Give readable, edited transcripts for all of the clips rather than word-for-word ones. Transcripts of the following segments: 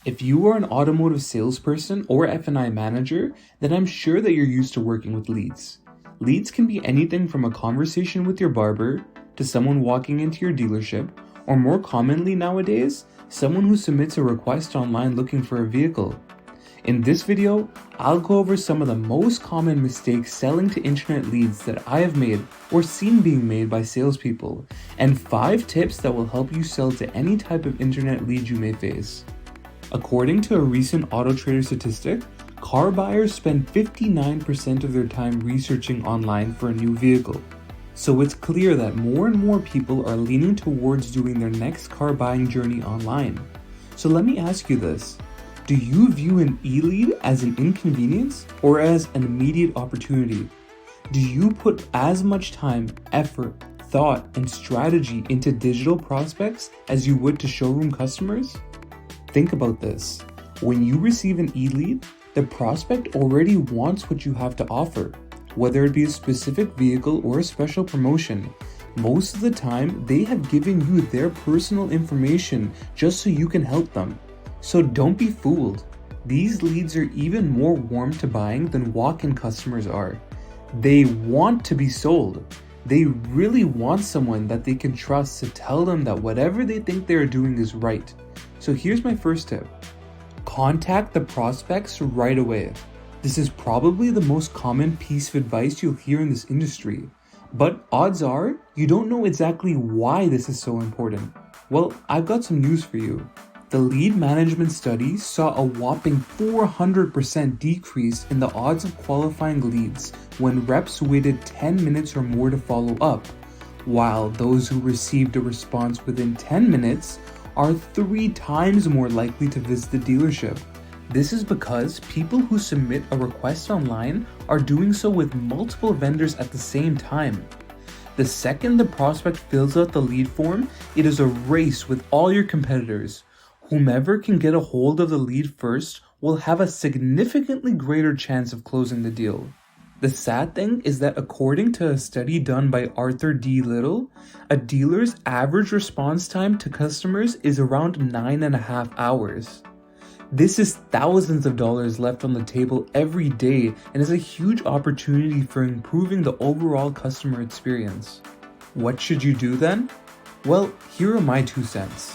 If you are an automotive salesperson or F&I manager, then I'm sure that you're used to working with leads. Leads can be anything from a conversation with your barber, to someone walking into your dealership, or more commonly nowadays, someone who submits a request online looking for a vehicle. In this video, I'll go over some of the most common mistakes selling to internet leads that I have made or seen being made by salespeople, and 5 tips that will help you sell to any type of internet lead you may face. According to a recent AutoTrader statistic, car buyers spend 59% of their time researching online for a new vehicle. So it's clear that more and more people are leaning towards doing their next car buying journey online. So let me ask you this. Do you view an e-lead as an inconvenience or as an immediate opportunity? Do you put as much time, effort, thought, and strategy into digital prospects as you would to showroom customers? Think about this. When you receive an e-lead, the prospect already wants what you have to offer, whether it be a specific vehicle or a special promotion. Most of the time, they have given you their personal information just so you can help them. So don't be fooled. These leads are even more warm to buying than walk-in customers are. They want to be sold. They really want someone that they can trust to tell them that whatever they think they are doing is right. So here's my first tip. Contact the prospects right away. This is probably the most common piece of advice you'll hear in this industry. But odds are, you don't know exactly why this is so important. Well, I've got some news for you. The lead management study saw a whopping 400% decrease in the odds of qualifying leads when reps waited 10 minutes or more to follow up, while those who received a response within 10 minutes are 3 times more likely to visit the dealership. This is because people who submit a request online are doing so with multiple vendors at the same time. The second the prospect fills out the lead form, it is a race with all your competitors. Whomever can get a hold of the lead first will have a significantly greater chance of closing the deal. The sad thing is that according to a study done by Arthur D. Little, a dealer's average response time to customers is around 9.5 hours. This is thousands of dollars left on the table every day and is a huge opportunity for improving the overall customer experience. What should you do then? Well, here are my 2 cents.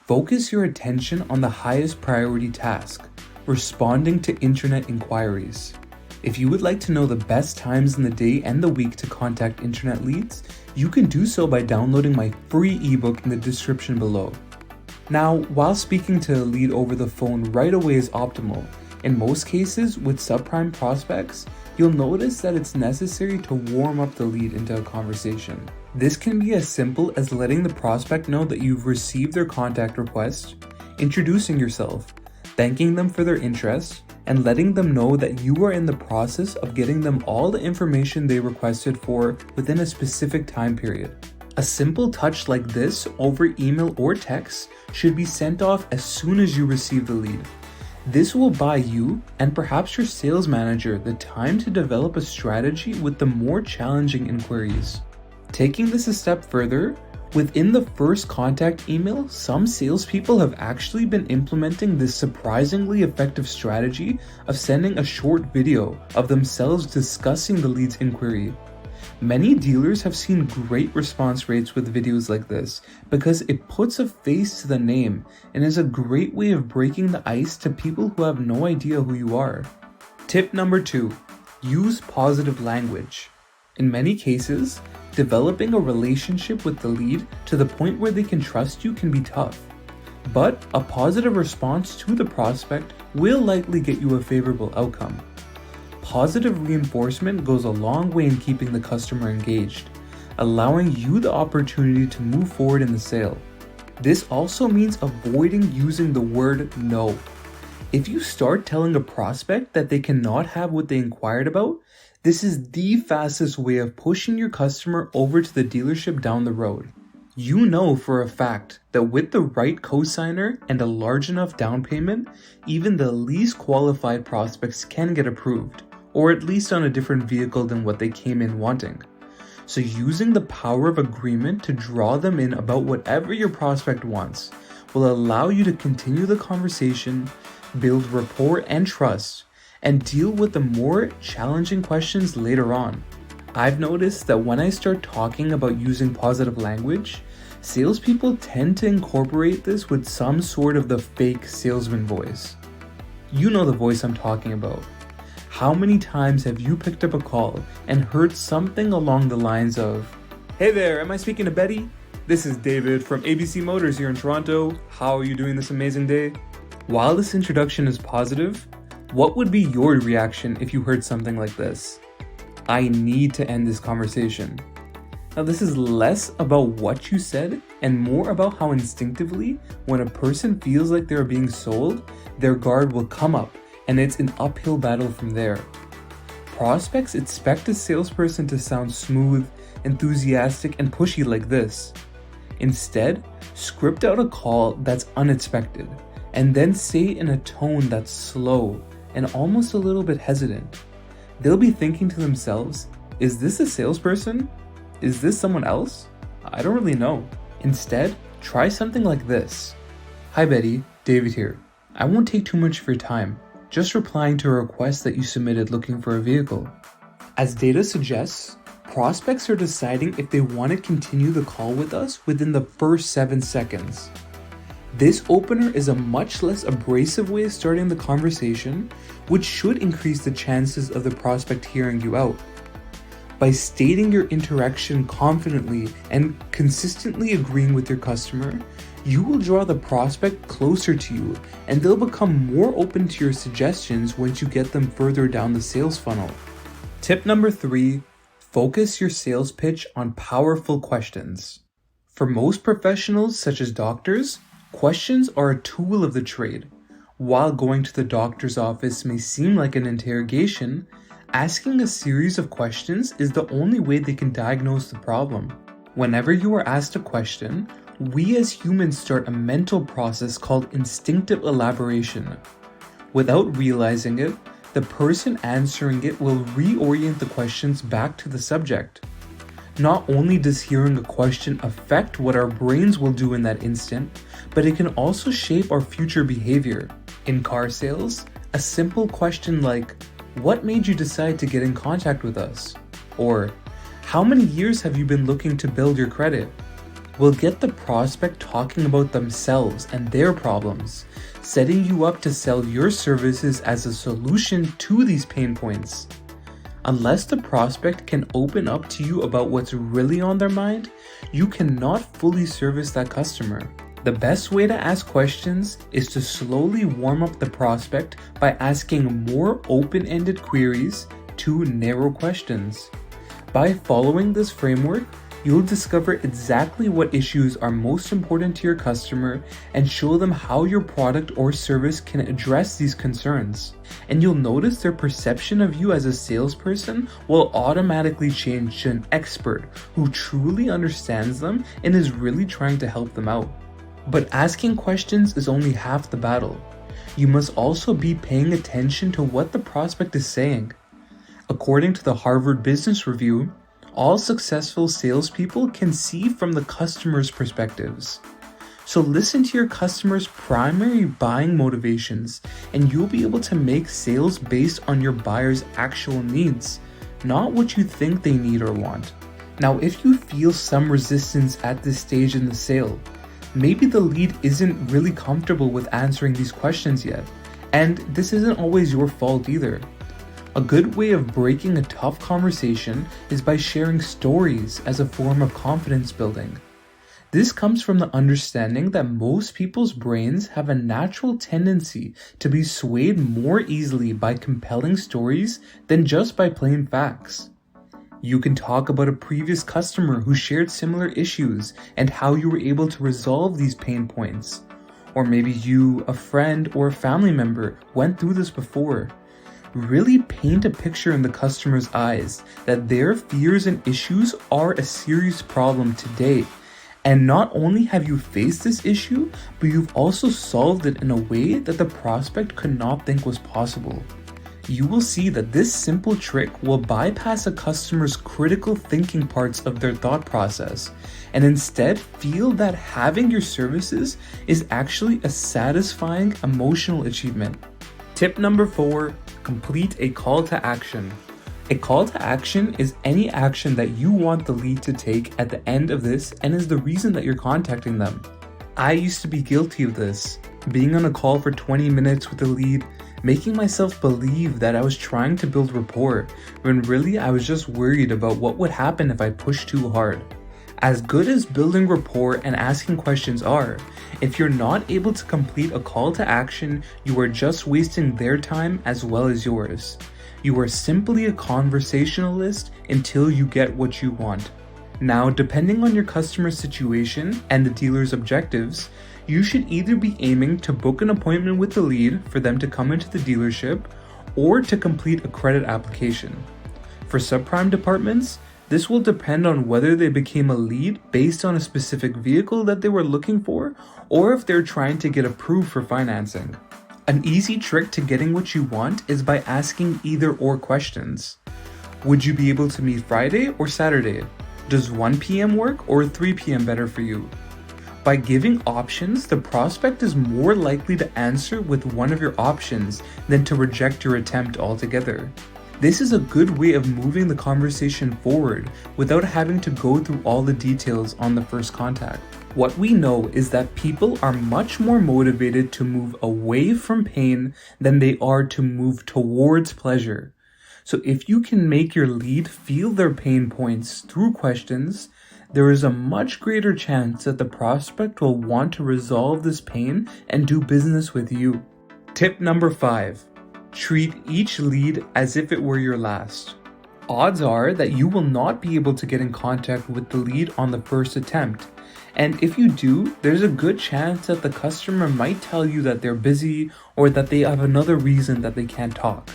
Focus your attention on the highest priority task, responding to internet inquiries. If you would like to know the best times in the day and the week to contact internet leads, you can do so by downloading my free ebook in the description below. Now, while speaking to a lead over the phone right away is optimal, in most cases with subprime prospects, you'll notice that it's necessary to warm up the lead into a conversation. This can be as simple as letting the prospect know that you've received their contact request, introducing yourself, thanking them for their interest, and letting them know that you are in the process of getting them all the information they requested for within a specific time period. A simple touch like this over email or text should be sent off as soon as you receive the lead. This will buy you and perhaps your sales manager the time to develop a strategy with the more challenging inquiries. Taking this a step further, within the first contact email, some salespeople have actually been implementing this surprisingly effective strategy of sending a short video of themselves discussing the lead's inquiry. Many dealers have seen great response rates with videos like this because it puts a face to the name and is a great way of breaking the ice to people who have no idea who you are. Tip number 2, use positive language. In many cases, developing a relationship with the lead to the point where they can trust you can be tough. But a positive response to the prospect will likely get you a favorable outcome. Positive reinforcement goes a long way in keeping the customer engaged, allowing you the opportunity to move forward in the sale. This also means avoiding using the word no. If you start telling a prospect that they cannot have what they inquired about, this is the fastest way of pushing your customer over to the dealership down the road. You know for a fact that with the right cosigner and a large enough down payment, even the least qualified prospects can get approved, or at least on a different vehicle than what they came in wanting. So using the power of agreement to draw them in about whatever your prospect wants, will allow you to continue the conversation, build rapport and trust, and deal with the more challenging questions later on. I've noticed that when I start talking about using positive language, salespeople tend to incorporate this with some sort of the fake salesman voice. You know the voice I'm talking about. How many times have you picked up a call and heard something along the lines of, "Hey there, am I speaking to Betty? This is David from ABC Motors here in Toronto. How are you doing this amazing day?" While this introduction is positive, what would be your reaction if you heard something like this? "I need to end this conversation." Now, this is less about what you said and more about how instinctively, when a person feels like they're being sold, their guard will come up, and it's an uphill battle from there. Prospects expect a salesperson to sound smooth, enthusiastic, and pushy like this. Instead, script out a call that's unexpected, and then say it in a tone that's slow and almost a little bit hesitant. They'll be thinking to themselves, is this a salesperson? Is this someone else? I don't really know. Instead, try something like this. "Hi Betty, David here. I won't take too much of your time, just replying to a request that you submitted looking for a vehicle." As data suggests, prospects are deciding if they want to continue the call with us within the first 7 seconds. This opener is a much less abrasive way of starting the conversation, which should increase the chances of the prospect hearing you out. By stating your interaction confidently and consistently agreeing with your customer, you will draw the prospect closer to you, and they'll become more open to your suggestions once you get them further down the sales funnel. Tip number 3, focus your sales pitch on powerful questions. For most professionals, such as doctors, questions are a tool of the trade. While going to the doctor's office may seem like an interrogation, asking a series of questions is the only way they can diagnose the problem. Whenever you are asked a question, we as humans start a mental process called instinctive elaboration. Without realizing it, the person answering it will reorient the questions back to the subject. Not only does hearing a question affect what our brains will do in that instant, but it can also shape our future behavior. In car sales, a simple question like, "What made you decide to get in contact with us?" or "How many years have you been looking to build your credit?" will get the prospect talking about themselves and their problems, setting you up to sell your services as a solution to these pain points. Unless the prospect can open up to you about what's really on their mind, you cannot fully service that customer. The best way to ask questions is to slowly warm up the prospect by asking more open-ended queries to narrow questions. By following this framework, you'll discover exactly what issues are most important to your customer and show them how your product or service can address these concerns. And you'll notice their perception of you as a salesperson will automatically change to an expert who truly understands them and is really trying to help them out. But asking questions is only half the battle. You must also be paying attention to what the prospect is saying. According to the Harvard Business Review, all successful salespeople can see from the customer's perspectives. So listen to your customer's primary buying motivations, and you'll be able to make sales based on your buyer's actual needs, not what you think they need or want. Now, if you feel some resistance at this stage in the sale, maybe the lead isn't really comfortable with answering these questions yet, and this isn't always your fault either. A good way of breaking a tough conversation is by sharing stories as a form of confidence building. This comes from the understanding that most people's brains have a natural tendency to be swayed more easily by compelling stories than just by plain facts. You can talk about a previous customer who shared similar issues and how you were able to resolve these pain points. Or maybe you, a friend, or a family member went through this before. Really paint a picture in the customer's eyes that their fears and issues are a serious problem today. And not only have you faced this issue, but you've also solved it in a way that the prospect could not think was possible. You will see that this simple trick will bypass a customer's critical thinking parts of their thought process and instead feel that having your services is actually a satisfying emotional achievement. Tip number 4, complete a call to action. A call to action is any action that you want the lead to take at the end of this and is the reason that you're contacting them. I used to be guilty of this, being on a call for 20 minutes with the lead, making myself believe that I was trying to build rapport, when really I was just worried about what would happen if I pushed too hard. As good as building rapport and asking questions are, if you're not able to complete a call to action, you are just wasting their time as well as yours. You are simply a conversationalist until you get what you want. Now, depending on your customer's situation and the dealer's objectives, you should either be aiming to book an appointment with the lead for them to come into the dealership or to complete a credit application. For subprime departments, this will depend on whether they became a lead based on a specific vehicle that they were looking for or if they're trying to get approved for financing. An easy trick to getting what you want is by asking either or questions. Would you be able to meet Friday or Saturday? Does 1 p.m. work or 3 p.m. better for you? By giving options, the prospect is more likely to answer with one of your options than to reject your attempt altogether. This is a good way of moving the conversation forward without having to go through all the details on the first contact. What we know is that people are much more motivated to move away from pain than they are to move towards pleasure. So if you can make your lead feel their pain points through questions, there is a much greater chance that the prospect will want to resolve this pain and do business with you. Tip number 5, treat each lead as if it were your last. Odds are that you will not be able to get in contact with the lead on the first attempt. And if you do, there's a good chance that the customer might tell you that they're busy or that they have another reason that they can't talk.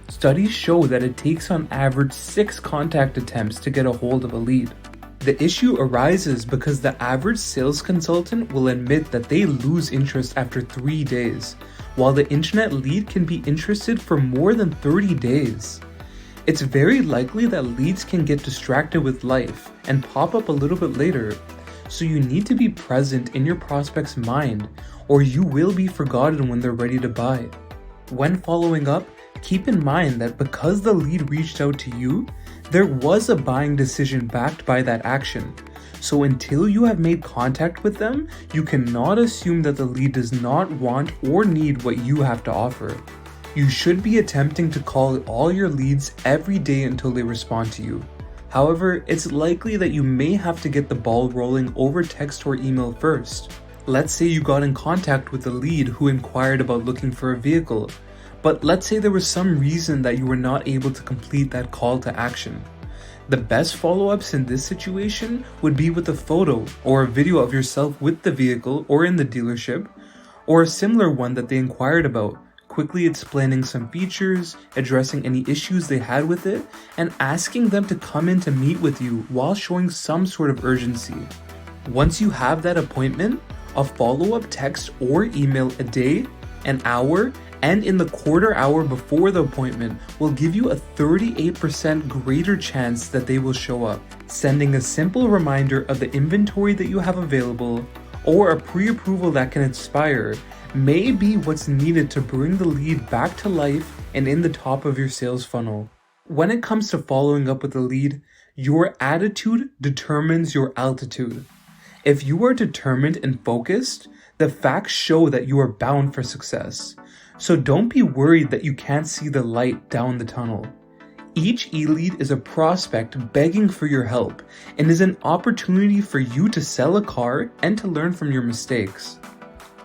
Studies show that it takes on average 6 contact attempts to get a hold of a lead. The issue arises because the average sales consultant will admit that they lose interest after 3 days, while the internet lead can be interested for more than 30 days. It's very likely that leads can get distracted with life and pop up a little bit later, so you need to be present in your prospect's mind or you will be forgotten when they're ready to buy. When following up, keep in mind that because the lead reached out to you, there was a buying decision backed by that action. So until you have made contact with them, you cannot assume that the lead does not want or need what you have to offer. You should be attempting to call all your leads every day until they respond to you. However, it's likely that you may have to get the ball rolling over text or email first. Let's say you got in contact with a lead who inquired about looking for a vehicle, but let's say there was some reason that you were not able to complete that call to action. The best follow-ups in this situation would be with a photo or a video of yourself with the vehicle or in the dealership, or a similar one that they inquired about, quickly explaining some features, addressing any issues they had with it, and asking them to come in to meet with you while showing some sort of urgency. Once you have that appointment, a follow-up text or email a day, an hour, and in the quarter hour before the appointment will give you a 38% greater chance that they will show up. Sending a simple reminder of the inventory that you have available or a pre-approval that can expire may be what's needed to bring the lead back to life and in the top of your sales funnel. When it comes to following up with a lead, your attitude determines your altitude. If you are determined and focused, the facts show that you are bound for success. So don't be worried that you can't see the light down the tunnel. Each e-lead is a prospect begging for your help and is an opportunity for you to sell a car and to learn from your mistakes.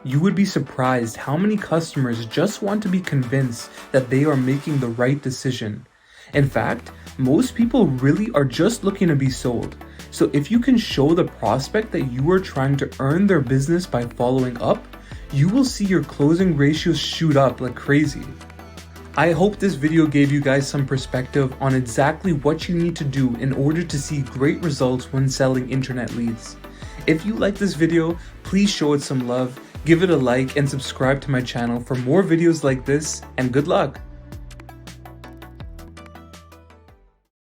You would be surprised how many customers just want to be convinced that they are making the right decision. In fact, most people really are just looking to be sold. So if you can show the prospect that you are trying to earn their business by following up, you will see your closing ratios shoot up like crazy. I hope this video gave you guys some perspective on exactly what you need to do in order to see great results when selling internet leads. If you like this video, please show it some love, give it a like, and subscribe to my channel for more videos like this, and good luck!